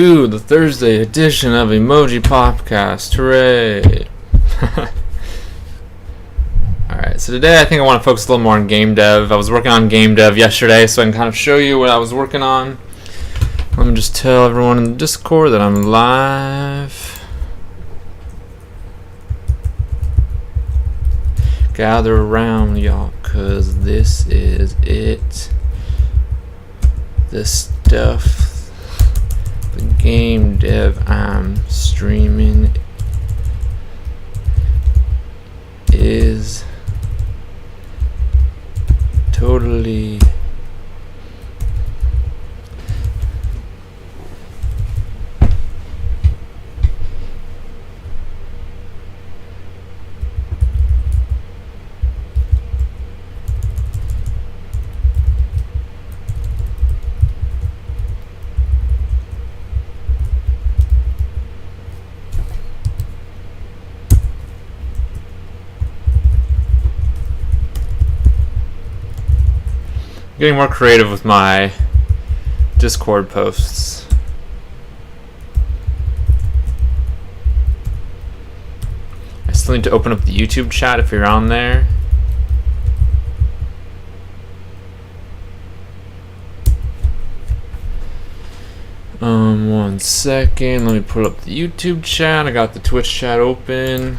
Ooh, the Thursday edition of Emoji Popcast. Hooray! Alright, so today I think I want to focus a little more on game dev. I was working on game dev yesterday, so I can kind of show you what I was working on. Let me just tell everyone in the Discord that I'm live. Gather around, y'all, because this is it. The stuff. The game dev I'm streaming is totally getting more creative with my Discord posts. I still need to open up the YouTube chat if you're on there. One second. Let me pull up the YouTube chat. I got the Twitch chat open.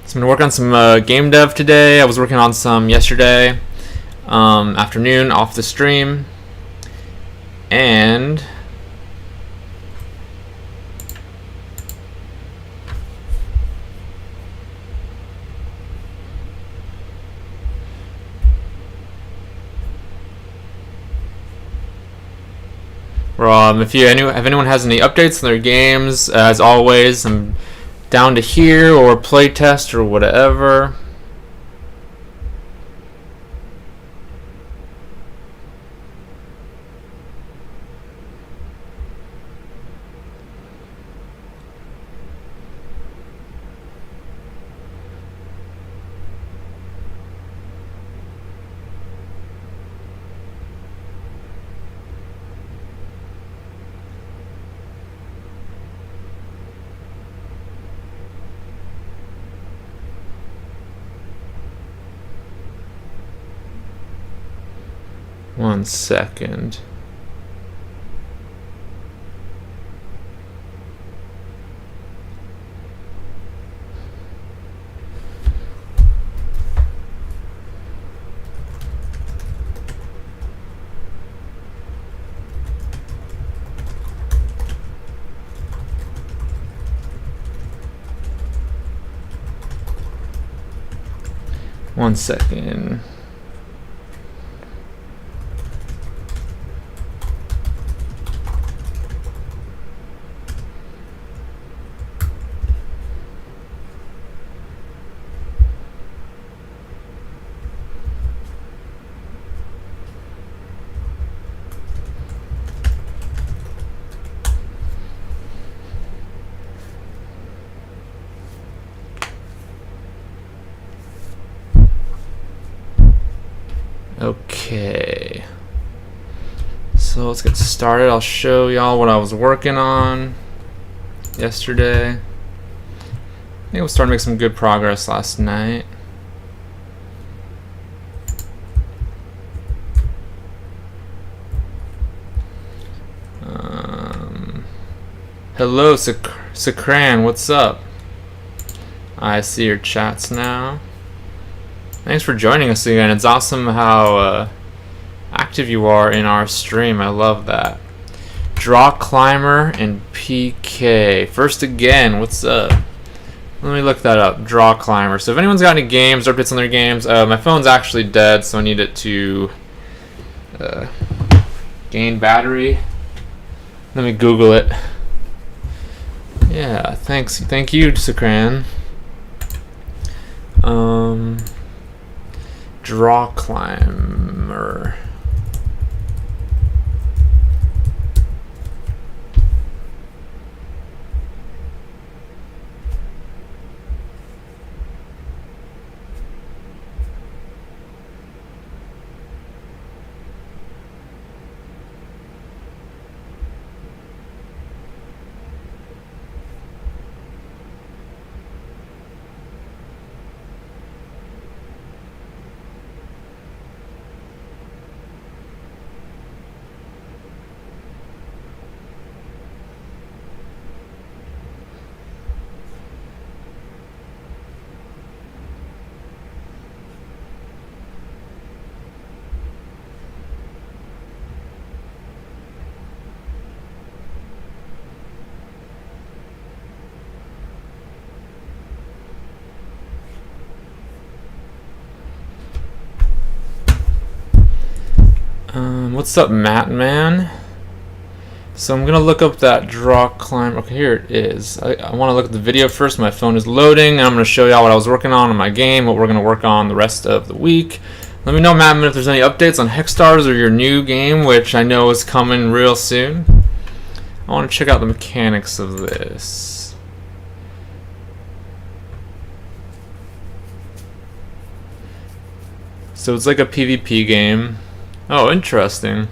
So I'm gonna work on some game dev today. I was working on some yesterday. Afternoon off the stream, and if anyone has any updates on their games, as always, I'm down to hear or play test or whatever. One second. One second. Okay, so let's get started. I'll show y'all what I was working on yesterday. I think I was starting to make some good progress last night. Hello, Sakran, what's up? I see your chats now. Thanks for joining us again. It's awesome how active you are in our stream. I love that. Draw Climber and PK. First again, what's up? Let me look that up. Draw Climber. So if anyone's got any games or updates on their games, my phone's actually dead, so I need it to gain battery. Let me Google it. Yeah, thanks. Thank you, Sakran. Draw Climber. What's up, Matt Man? So I'm gonna look up that draw climb. Okay, here it is. I want to look at the video first. My phone is loading, and I'm gonna show y'all what I was working on in my game, what we're gonna work on the rest of the week. Let me know, Matt Man, if there's any updates on Hexstars or your new game, which I know is coming real soon. I want to check out the mechanics of this. So it's like a PvP game. Oh, interesting.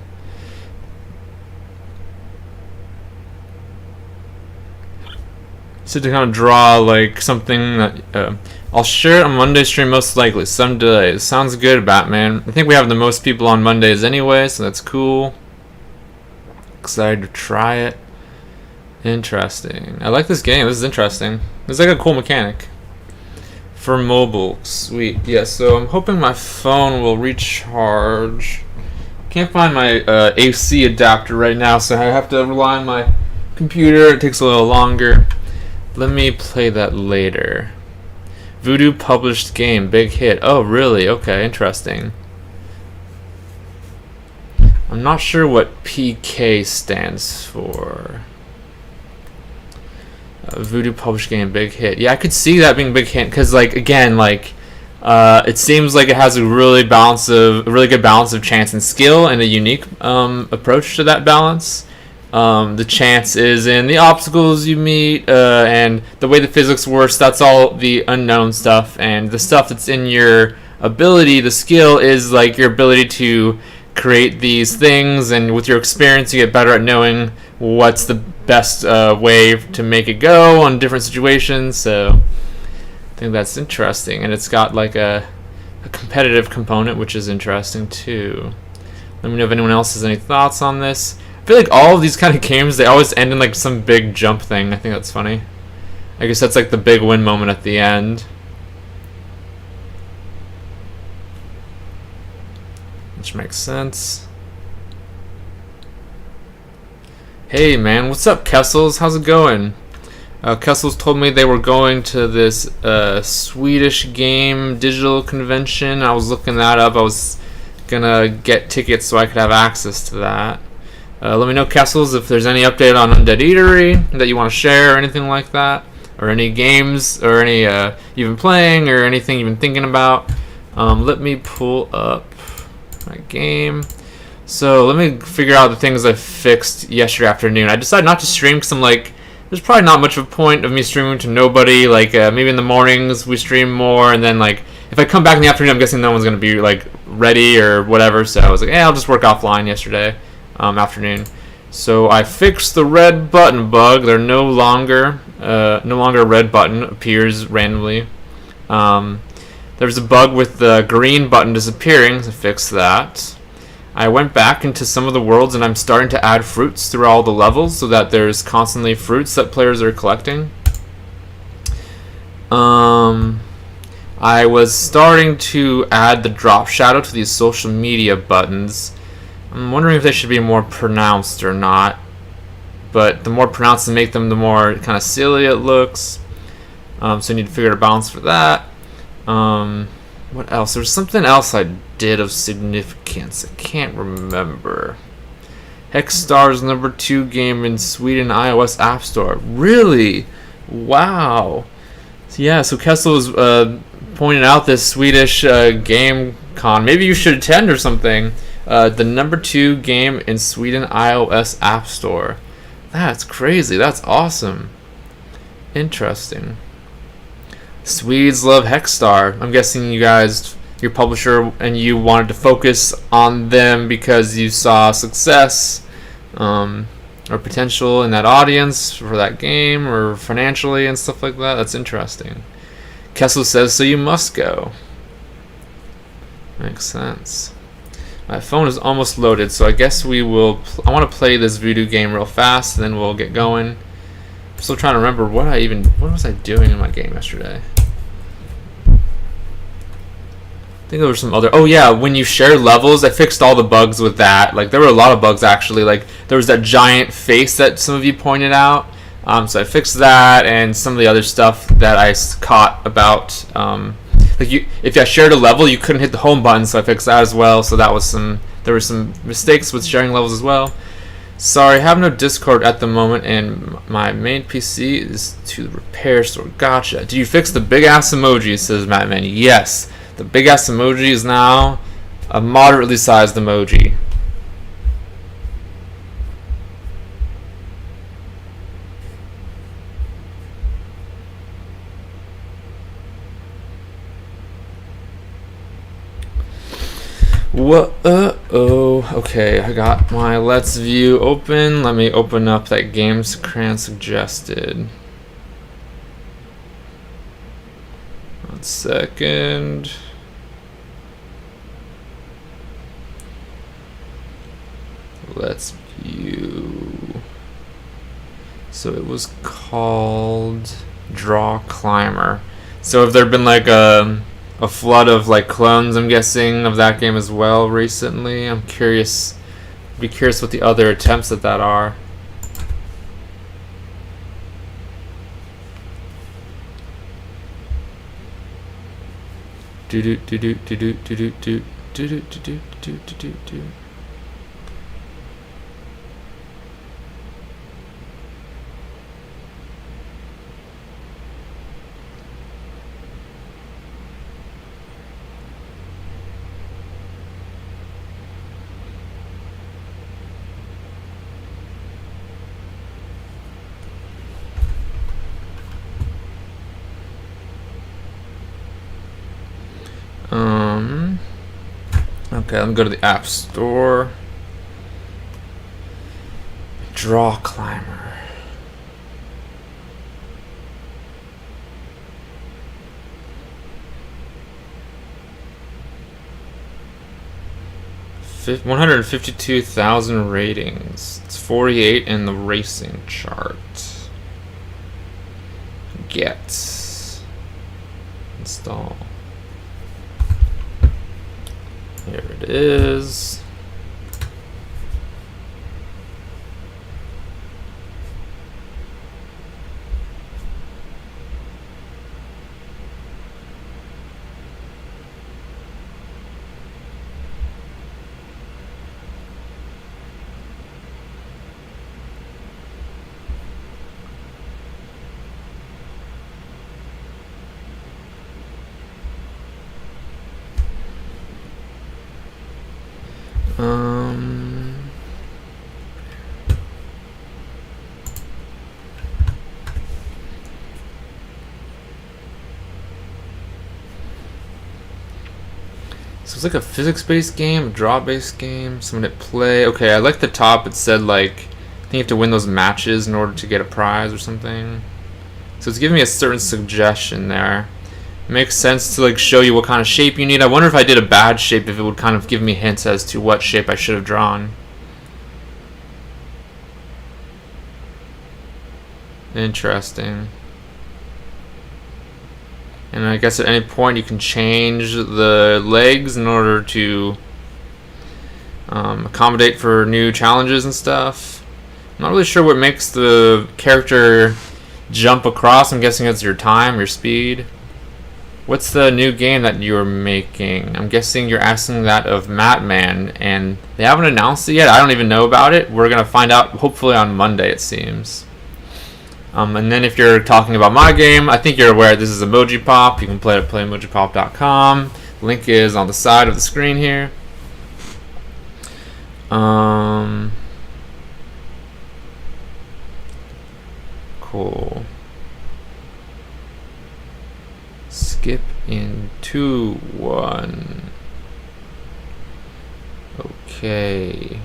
So to kind of draw like something that I'll share it on Monday stream most likely. Some delays. Sounds good, Batman. I think we have the most people on Mondays anyway, so that's cool. Excited to try it. Interesting. I like this game. This is interesting. It's like a cool mechanic. For mobile. Sweet. Yeah, so I'm hoping my phone will recharge. Can't find my AC adapter right now, so I have to rely on my computer. It takes a little longer. Let me play that later. Voodoo published game, big hit. Oh, really? Okay, interesting. I'm not sure what PK stands for. Voodoo published game, big hit. Yeah, I could see that being a big hit because, like, again, like, it seems like it has a really good balance of chance and skill, and a unique approach to that balance. The chance is in the obstacles you meet, and the way the physics works. That's all the unknown stuff, and the stuff that's in your ability, the skill, is like your ability to create these things, and with your experience you get better at knowing what's the best way to make it go on different situations. So I think that's interesting, and it's got like a competitive component, which is interesting too. Let me know if anyone else has any thoughts on this. I feel like all of these kind of games, they always end in like some big jump thing. I think that's funny. I guess that's like the big win moment at the end. Which makes sense. Hey man, what's up, Kessels? How's it going? Kessels told me they were going to this Swedish game digital convention. I was looking that up. I was gonna get tickets so I could have access to that. Let me know, Kessels, if there's any update on Undead Eatery that you want to share or anything like that, or any games or any you've been playing or anything you've been thinking about. Let me pull up my game. So let me figure out the things I fixed yesterday afternoon. I decided not to stream because I'm like, there's probably not much of a point of me streaming to nobody. Like maybe in the mornings we stream more, and then like if I come back in the afternoon, I'm guessing no one's gonna be like ready or whatever. So I was like, I'll just work offline yesterday afternoon. So I fixed the red button bug. They're no longer a red button appears randomly. There's a bug with the green button disappearing, so I fixed that. I went back into some of the worlds, and I'm starting to add fruits through all the levels so that there's constantly fruits that players are collecting. I was starting to add the drop shadow to these social media buttons. I'm wondering if they should be more pronounced or not. But the more pronounced they make them, the more kind of silly it looks. So I need to figure out a balance for that. What else? There's something else I did of significance. I can't remember. Hexstars #2 game in Sweden iOS App Store. Really? Wow. So yeah, so Kessel was pointing out this Swedish game con. Maybe you should attend or something. The #2 game in Sweden iOS App Store. That's crazy. That's awesome. Interesting. Swedes love Hexstar. I'm guessing you guys, your publisher and you wanted to focus on them because you saw success or potential in that audience for that game or financially and stuff like that. That's interesting. Kessel says, so you must go. Makes sense. My phone is almost loaded, so I guess we will... I want to play this voodoo game real fast, and then we'll get going. I'm still trying to remember what was I doing in my game yesterday? I think there were some other... Oh yeah, when you share levels, I fixed all the bugs with that. Like, there were a lot of bugs, actually. Like, there was that giant face that some of you pointed out. So I fixed that, and some of the other stuff that I caught about... like if I shared a level, you couldn't hit the home button, so I fixed that as well. So that was some There were some mistakes with sharing levels as well. Sorry, I have no Discord at the moment, and my main PC is to the repair store. Gotcha. Did you fix the big ass emoji? Says Mattman. Yes, the big ass emoji is now a moderately sized emoji. What? Okay, I got my Let's View open. Let me open up that GamesCran suggested. 1 second. Let's View. So it was called Draw Climber. So have there been like a flood of like clones, I'm guessing, of that game as well recently? I'm curious. Be curious what the other attempts at that are. Do do do do do do do do do do do do do do do. Okay, let me go to the App Store. Draw Climber. Fif 152,000 ratings. It's 48 in the racing chart. Get. Install. Here it is. So it's like a physics-based game, a draw-based game, something to play. Okay, I like the top. It said like, I think you have to win those matches in order to get a prize or something. So it's giving me a certain suggestion there. It makes sense to like show you what kind of shape you need. I wonder if I did a bad shape, if it would kind of give me hints as to what shape I should have drawn. Interesting. And I guess at any point you can change the legs in order to accommodate for new challenges and stuff. I'm not really sure what makes the character jump across. I'm guessing it's your time, your speed. What's the new game that you're making? I'm guessing you're asking that of Mattman, and they haven't announced it yet. I don't even know about it. We're going to find out hopefully on Monday, it seems. And then if you're talking about my game, I think you're aware this is Emoji Pop. You can play it at playemojipop.com. Link is on the side of the screen here. Cool. Skip into 1. Okay.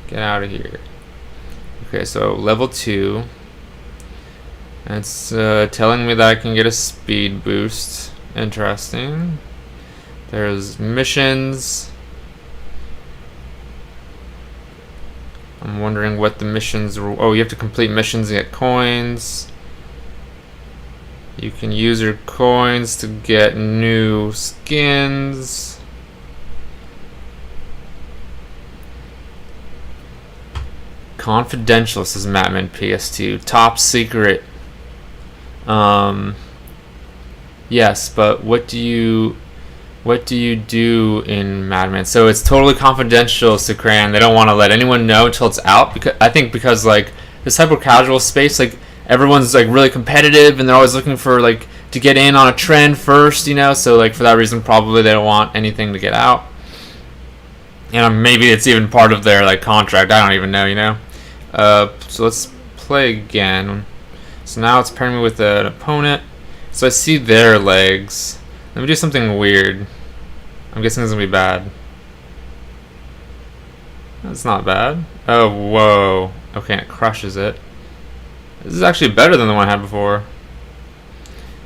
Get out of here. Okay, so level 2. It's telling me that I can get a speed boost. Interesting. There's missions. I'm wondering what the missions are. Oh, you have to complete missions and get coins. You can use your coins to get new skins. Confidential, says Mattman PS2. Top secret. Yes, but what do you What do you do in Madman? So it's totally confidential, Sakran. They don't want to let anyone know until it's out. Because I think because like this hyper casual space, like everyone's like really competitive and they're always looking for like to get in on a trend first, you know. So like for that reason, probably they don't want anything to get out. And maybe it's even part of their like contract. I don't even know, you know. So let's play again. So now it's pairing me with an opponent. So I see their legs. Let me do something weird. I'm guessing it's gonna be bad. That's not bad. Oh, whoa. Okay, it crushes it. This is actually better than the one I had before.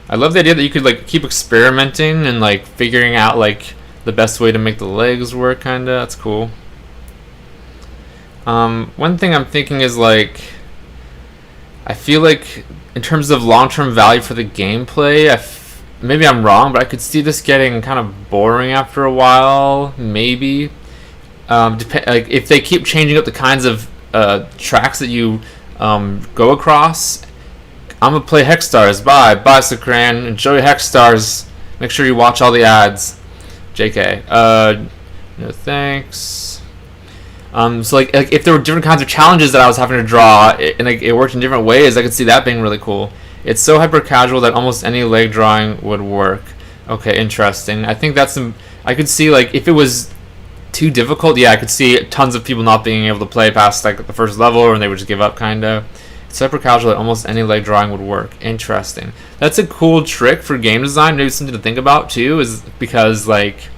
I love the idea that you could like keep experimenting and like figuring out like the best way to make the legs work, kinda. That's cool. One thing I'm thinking is like, I feel like in terms of long-term value for the gameplay, maybe I'm wrong, but I could see this getting kind of boring after a while. Maybe, like if they keep changing up the kinds of tracks that you go across. I'm gonna play Hexstars. Bye, Sakran. Enjoy Hexstars. Make sure you watch all the ads. JK. No thanks. So like if there were different kinds of challenges that I was having to draw, and like it worked in different ways, I could see that being really cool. It's so hyper casual that almost any leg drawing would work. Okay, interesting. I think that's I could see like if it was too difficult, yeah, I could see tons of people not being able to play past like the first level, and they would just give up kinda. It's hyper casual that almost any leg drawing would work. Interesting. That's a cool trick for game design. Maybe something to think about too, is because like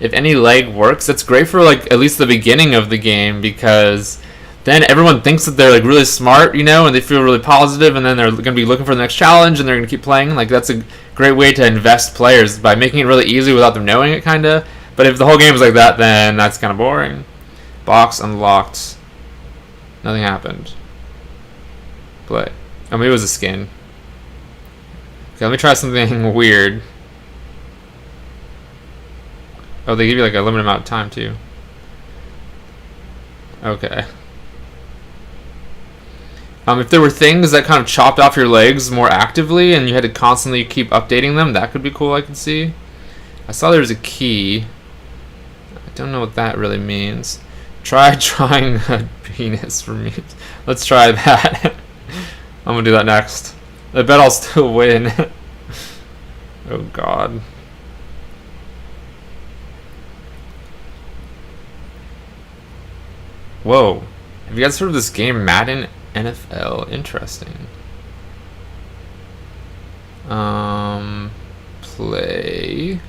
if any leg works, that's great for like at least the beginning of the game, because then everyone thinks that they're like really smart, you know, and they feel really positive, and then they're going to be looking for the next challenge, and they're going to keep playing. Like that's a great way to invest players by making it really easy without them knowing it, kind of. But if the whole game is like that, then that's kind of boring. Box unlocked. Nothing happened. Play. Oh, maybe it was a skin. Okay, let me try something weird. Oh, they give you like a limited amount of time too. Okay. If there were things that kind of chopped off your legs more actively and you had to constantly keep updating them, that could be cool, I could see. I saw there was a key. I don't know what that really means. Try drawing a penis for me. Let's try that. I'm gonna do that next. I bet I'll still win. Oh god. Whoa. Have you guys heard of this game, Madden NFL? Interesting. Play.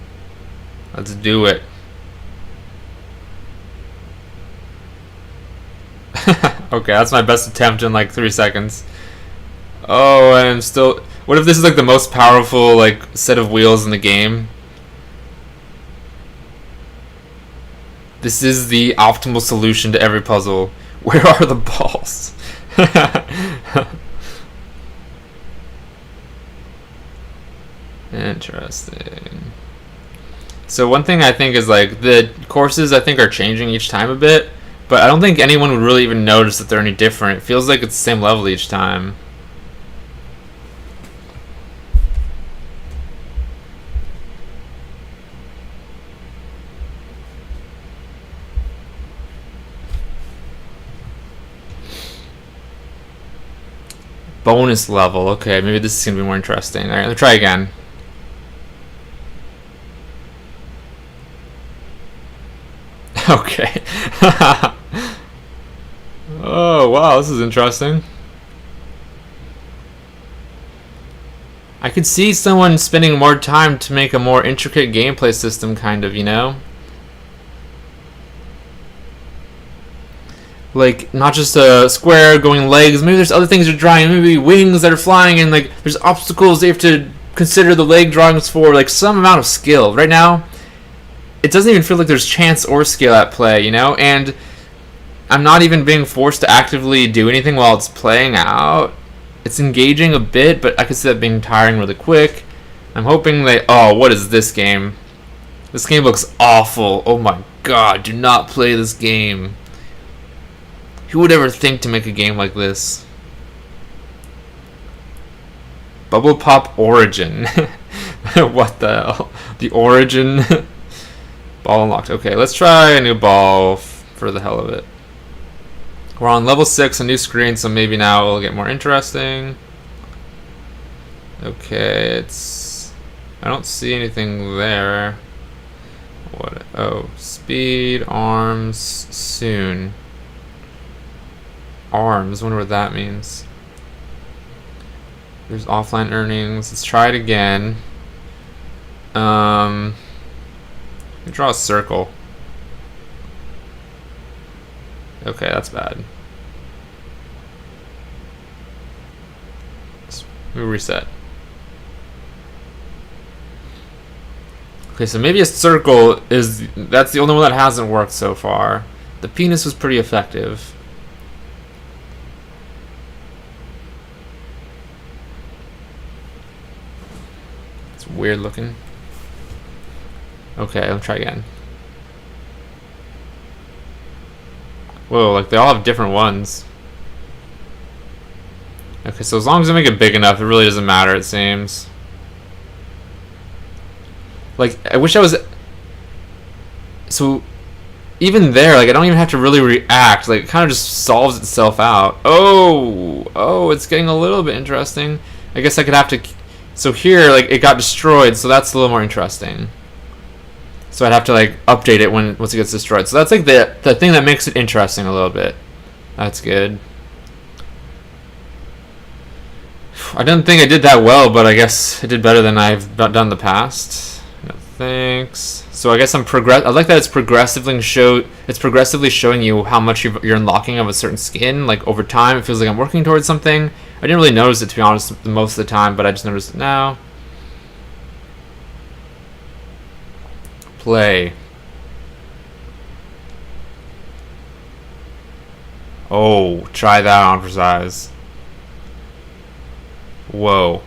Let's do it. Okay, that's my best attempt in like 3 seconds. Oh, and I'm still... What if this is like the most powerful like set of wheels in the game? This is the optimal solution to every puzzle. Where are the balls? Interesting. So one thing I think is like the courses I think are changing each time a bit, but I don't think anyone would really even notice that they're any different. It feels like it's the same level each time. Bonus level. Okay, maybe this is going to be more interesting. Alright, let's try again. Okay. Oh, wow, this is interesting. I could see someone spending more time to make a more intricate gameplay system, kind of, you know? Like, not just a square going legs, maybe there's other things you're drawing, maybe wings that are flying, and like there's obstacles they have to consider the leg drawings for, like some amount of skill. Right now, it doesn't even feel like there's chance or skill at play, you know? And I'm not even being forced to actively do anything while it's playing out. It's engaging a bit, but I could see that being tiring really quick. I'm hoping that... Oh, what is this game? This game looks awful. Oh my god, do not play this game. Who would ever think to make a game like this? Bubble Pop Origin. What the hell? The Origin? Ball unlocked. Okay, let's try a new ball for the hell of it. We're on level 6, a new screen, so maybe now it'll get more interesting. Okay, it's... I don't see anything there. What? Oh, speed, arms, soon. Arms, wonder what that means. There's offline earnings. Let's try it again. Let me draw a circle. Okay, that's bad. Let me reset. Okay, so maybe a circle that's the only one that hasn't worked so far. The penis was pretty effective. It's weird looking. Okay, let's try again. Whoa, like they all have different ones. Okay, so as long as I make it big enough, it really doesn't matter, it seems. Like, I wish I was... So, even there, like, I don't even have to really react. Like, it kind of just solves itself out. Oh, it's getting a little bit interesting. I guess I could have to... So here, like, it got destroyed, so that's a little more interesting. So I'd have to, like, update it once it gets destroyed. So that's, like, the thing that makes it interesting a little bit. That's good. I didn't think I did that well, but I guess I did better than I've done in the past. No thanks. So I guess I like that it's progressively showing you how much you're unlocking of a certain skin. Like over time, it feels like I'm working towards something. I didn't really notice it, to be honest, most of the time, but I just noticed it now. Play. Oh, try that on for size. Whoa.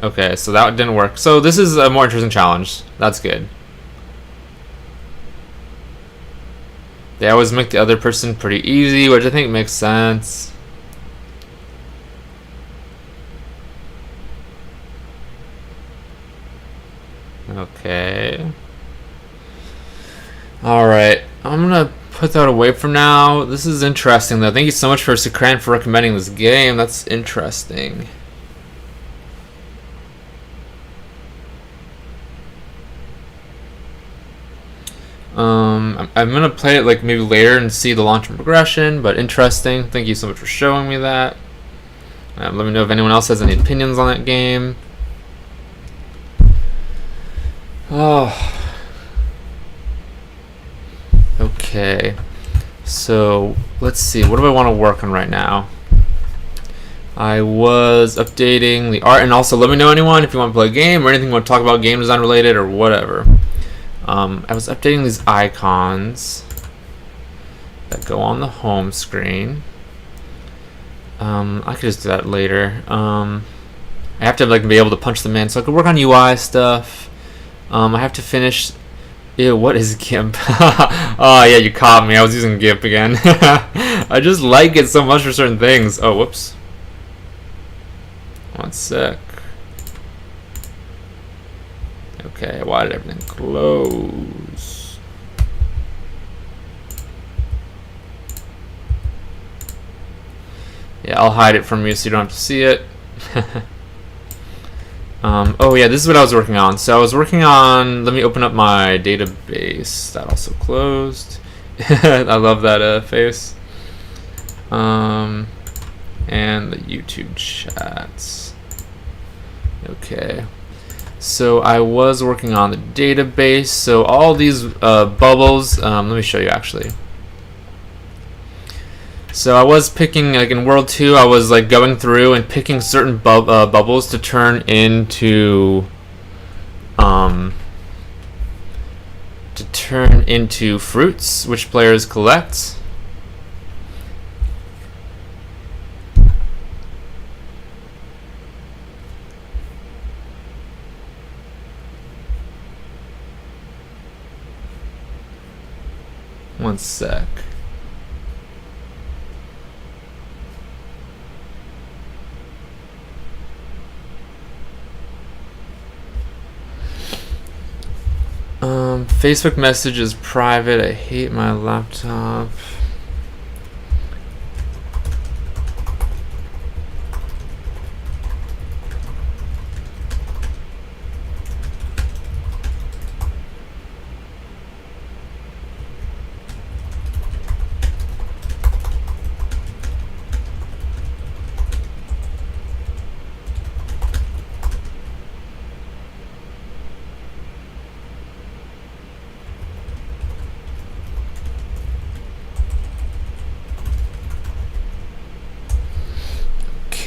Okay, so that didn't work. So this is a more interesting challenge. That's good. They always make the other person pretty easy, which I think makes sense. Okay. Alright, I'm gonna put that away for now. This is interesting though. Thank you so much for Sakran for recommending this game. That's interesting. I'm gonna play it like maybe later and see the long-term progression, but interesting. Thank you so much for showing me that. Let me know if anyone else has any opinions on that game. Oh. Okay. So let's see. What do I want to work on right now? I was updating the art, and also let me know anyone if you want to play a game or anything you want to talk about game design related or whatever. I was updating these icons that go on the home screen. I could just do that later. I have to like be able to punch them in, so I could work on UI stuff. I have to finish. Ew, what is GIMP? Oh yeah, you caught me. I was using GIMP again. I just like it so much for certain things. Oh, whoops. 1 sec. Okay, why did everything close? Yeah, I'll hide it from you so you don't have to see it. Oh yeah, this is what I was working on. So I was working on, let me open up my database. That also closed. I love that face. And the YouTube chats. Okay. So I was working on the database. So all these bubbles, let me show you actually. So I was picking, like in World 2, I was like going through and picking certain bubbles to turn into fruits, which players collect. One sec. Facebook message is private. I hate my laptop.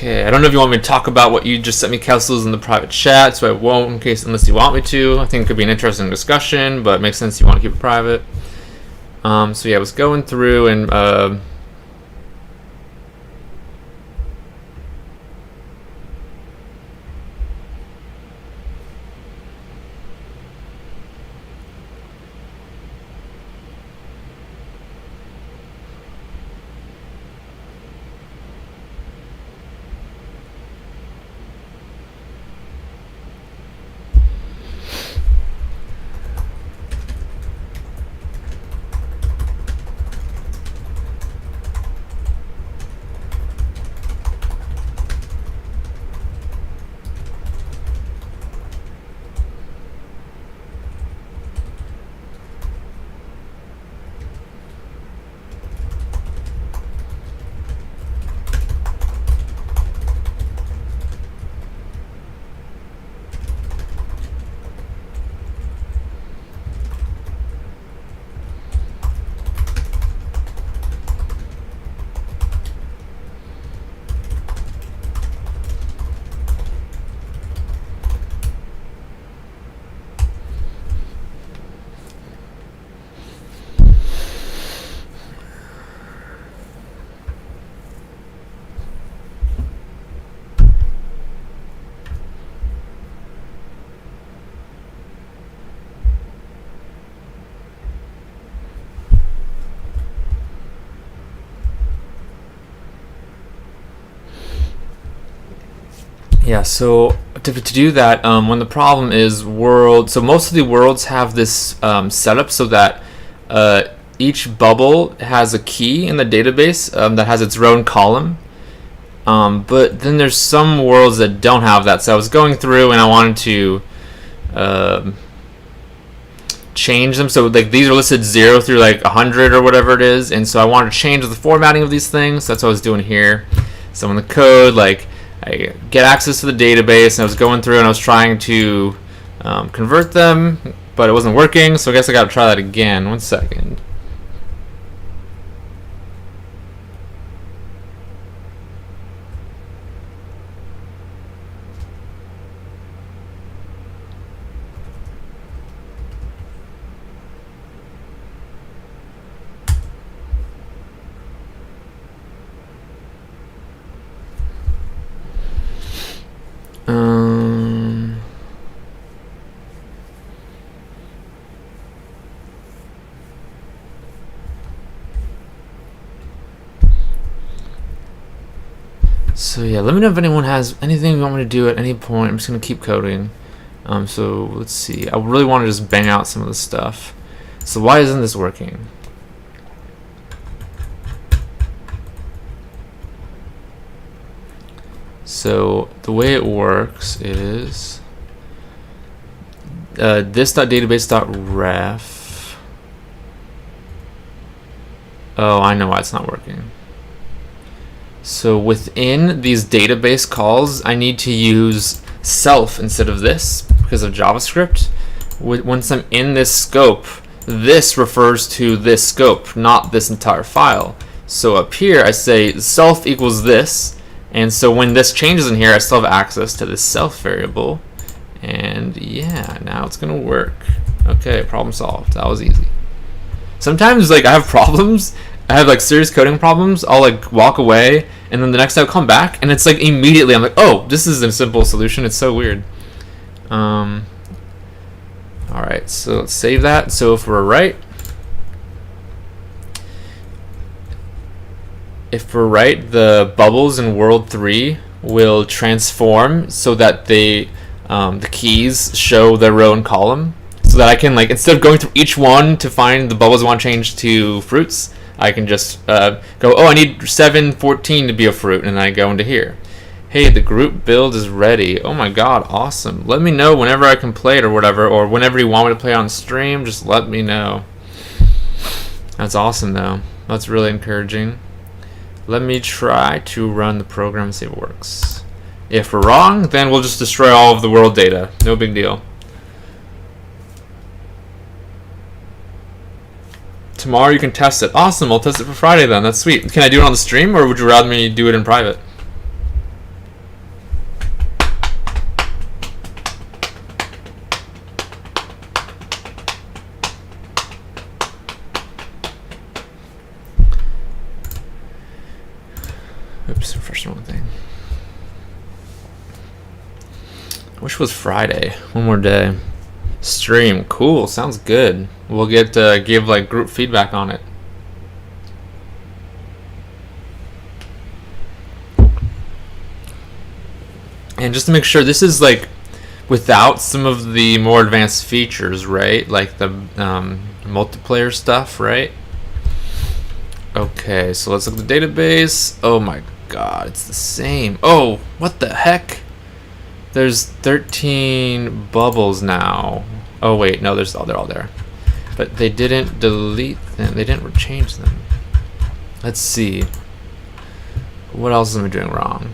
Okay, I don't know if you want me to talk about what you just sent me, Kessels, in the private chat, so I won't, unless you want me to. I think it could be an interesting discussion, but it makes sense you want to keep it private. So yeah, I was going through and yeah, so to do that, when the problem is world, so most of the worlds have this setup so that each bubble has a key in the database that has its own column. But then there's some worlds that don't have that. So I was going through and I wanted to change them. So like these are listed 0 through like 100 or whatever it is, and so I wanted to change the formatting of these things. So that's what I was doing here. So in the code, like I get access to the database, and I was going through and I was trying to convert them, but it wasn't working. So I guess I got to try that again. 1 second. So yeah, let me know if anyone has anything you want me to do at any point. I'm just gonna keep coding. So let's see. I really want to just bang out some of the stuff. So why isn't this working? So the way it works is this.database.ref. Oh, I know why it's not working. So within these database calls, I need to use self instead of this because of JavaScript. Once I'm in this scope, this refers to this scope, not this entire file. So up here, I say self equals this, and so when this changes in here, I still have access to this self variable. And yeah, now it's gonna work. Okay, problem solved. That was easy. Sometimes like I have problems. I have like serious coding problems. I'll like walk away, and then the next time I'll come back, and it's like immediately I'm like, oh, this is a simple solution. It's so weird. All right, so let's save that. So if we're right, the bubbles in world 3 will transform so that they the keys show their row and column. so that I can, like, instead of going through each one to find the bubbles I want to change to fruits, I can just go, oh, I need 714 to be a fruit, and then I go into here. Hey, the group build is ready. Oh my god, awesome. Let me know whenever I can play it or whatever, or whenever you want me to play on stream, just let me know. That's awesome, though. That's really encouraging. Let me try to run the program and see if it works. If we're wrong, then we'll just destroy all of the world data. No big deal. Tomorrow you can test it. Awesome, I'll test it for Friday then. That's sweet. Can I do it on the stream, or would you rather me do it in private? Oops, refresh the wrong thing. I wish it was Friday. One more day. Stream, cool, sounds good. We'll get give like group feedback on it. And just to make sure, this is like without some of the more advanced features, right? Like the multiplayer stuff, right? Okay, so let's look at the database. Oh my god, it's the same. Oh, what the heck? There's 13 bubbles now. Oh wait, no, they're all there. But they didn't delete them. They didn't change them. Let's see. What else am I doing wrong?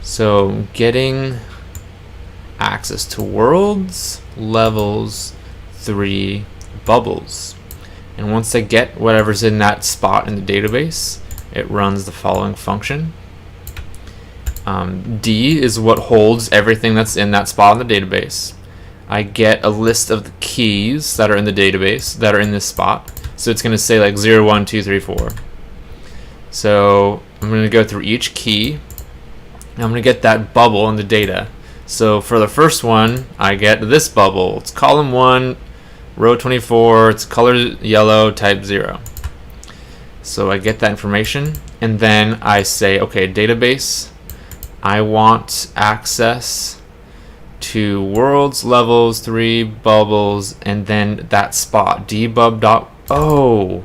So getting access to worlds, levels, 3 bubbles. And once I get whatever's in that spot in the database, it runs the following function. D is what holds everything that's in that spot in the database. I get a list of the keys that are in the database that are in this spot. So it's going to say like 0, 1, 2, 3, 4. So I'm going to go through each key, and I'm going to get that bubble in the data. So for the first one, I get this bubble. It's column 1, row 24. It's color yellow, type 0. So I get that information, and then I say, okay, database, I want access to worlds, levels, 3 bubbles, and then that spot, dbub dot. Oh,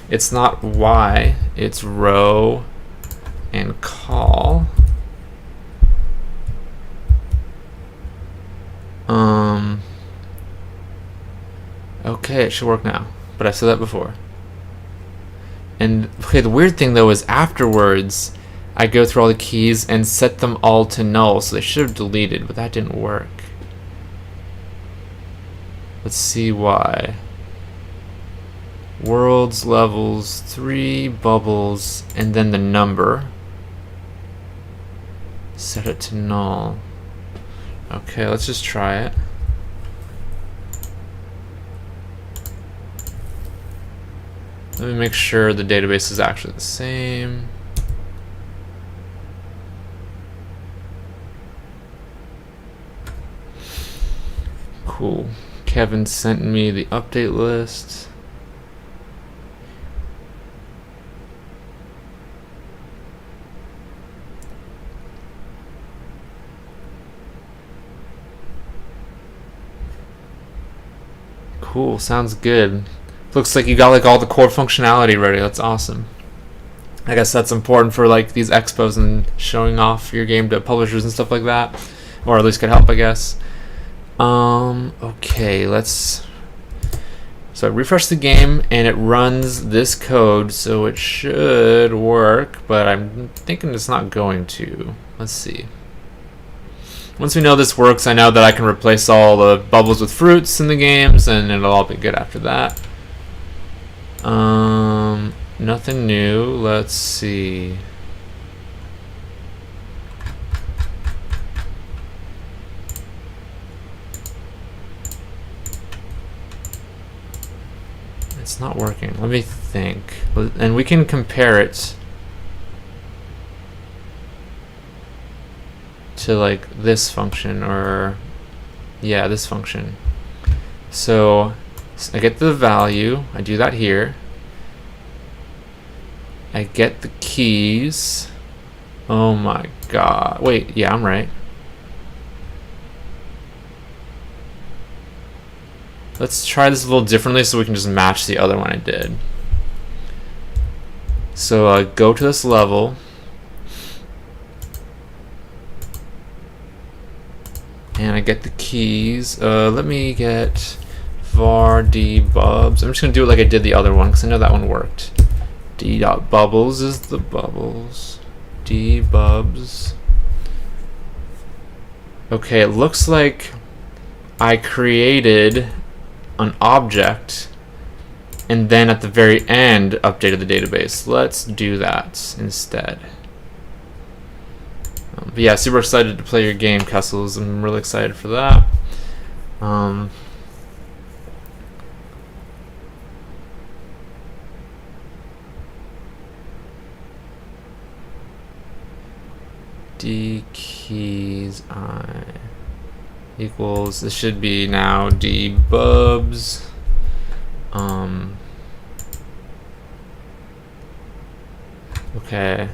it's not Y, it's row and call. Okay, it should work now, but I said that before. And okay, the weird thing though is afterwards, I go through all the keys and set them all to null, so they should have deleted, but that didn't work. Let's see why. Worlds, levels, 3 bubbles, and then the number. Set it to null. Okay, let's just try it. Let me make sure the database is actually the same. Cool. Kevin sent me the update list. Cool, sounds good. Looks like you got like all the core functionality ready. That's awesome. I guess that's important for like these expos and showing off your game to publishers and stuff like that, or at least could help, I guess. Okay, so I refresh the game and it runs this code, so it should work, but I'm thinking it's not going to. Let's see. Once we know this works, I know that I can replace all the bubbles with fruits in the games, and it'll all be good after that. Nothing new. Let's see. It's not working. Let me think. And we can compare it to like this function, or yeah, this function. So I get the value, I do that here. I get the keys. Oh my god. Wait, yeah, I'm right. Let's try this a little differently so we can just match the other one I did. So go to this level. And I get the keys. Let me get var dbubs. I'm just gonna do it like I did the other one because I know that one worked. D.bubbles is the bubbles. Dbubs. Okay, it looks like I created an object and then at the very end updated the database. Let's do that instead. But yeah, super excited to play your game, Kessels. I'm really excited for that. D keys I equals, this should be now dbubs. Okay.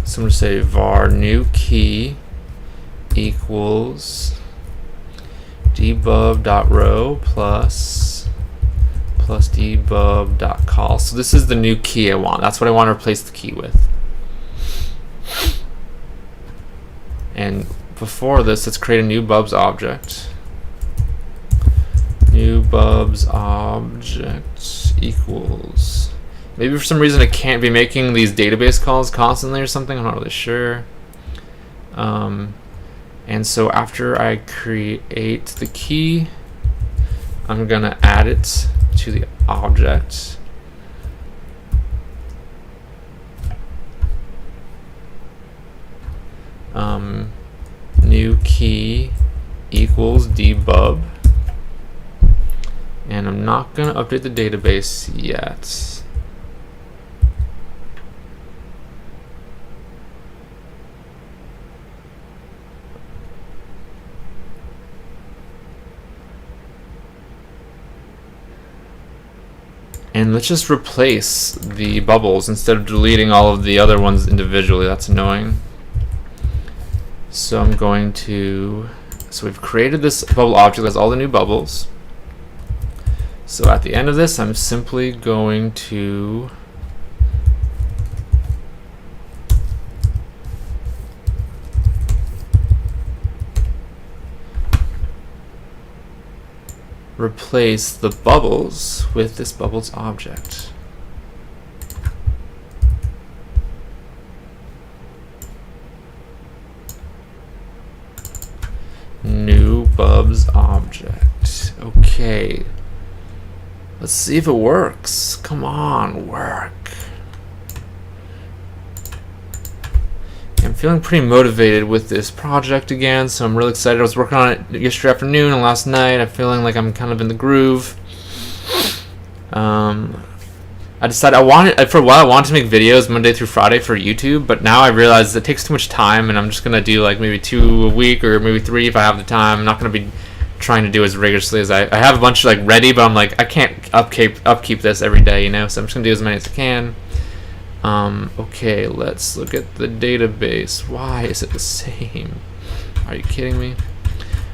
So I'm going to say var new key equals dbub.row plus dbub.call. So this is the new key I want. That's what I want to replace the key with. And before this, let's create a new bubs object. New bubs object equals. Maybe for some reason I can't be making these database calls constantly or something. I'm not really sure. And so after I create the key, I'm gonna add it to the object. New key equals dbub. And I'm not gonna update the database yet. And let's just replace the bubbles instead of deleting all of the other ones individually. That's annoying. So I'm going to, so we've created this bubble object that has all the new bubbles. So at the end of this, I'm simply going to replace the bubbles with this bubbles object. New bubs object. Okay. Let's see if it works. Come on, work. I'm feeling pretty motivated with this project again, so I'm really excited. I was working on it yesterday afternoon and last night. I'm feeling like I'm kind of in the groove. I decided for a while I wanted to make videos Monday through Friday for YouTube, but now I realize it takes too much time, and I'm just gonna do like maybe 2 a week or maybe 3 if I have the time. I'm not gonna be trying to do as rigorously as I have a bunch like ready, but I'm like I can't upkeep this every day, you know. So I'm just gonna do as many as I can. Okay, let's look at the database. Why is it the same? Are you kidding me?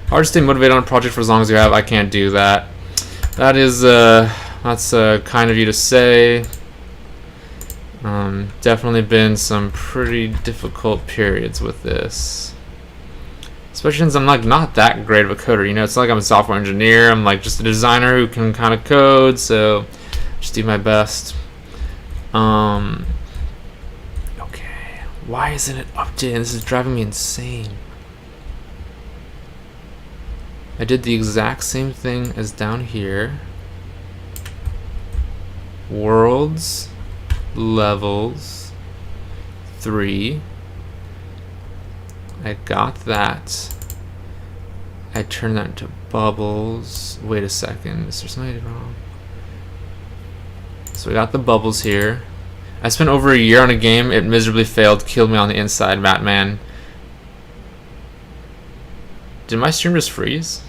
Hard to stay motivated on a project for as long as you have. I can't do that. That is that's kind of you to say. Definitely been some pretty difficult periods with this, especially since I'm like not that great of a coder. You know, it's not like I'm a software engineer. I'm like just a designer who can kind of code. So just do my best. Okay, why isn't it updated? This is driving me insane. I did the exact same thing as down here. Worlds, levels, 3. I got that. I turned that into bubbles. Wait a second, is there something wrong? So we got the bubbles here. I spent over a year on a game. It miserably failed. Killed me on the inside, Batman. Did my stream just freeze?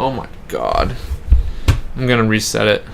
Oh my god. I'm gonna reset it.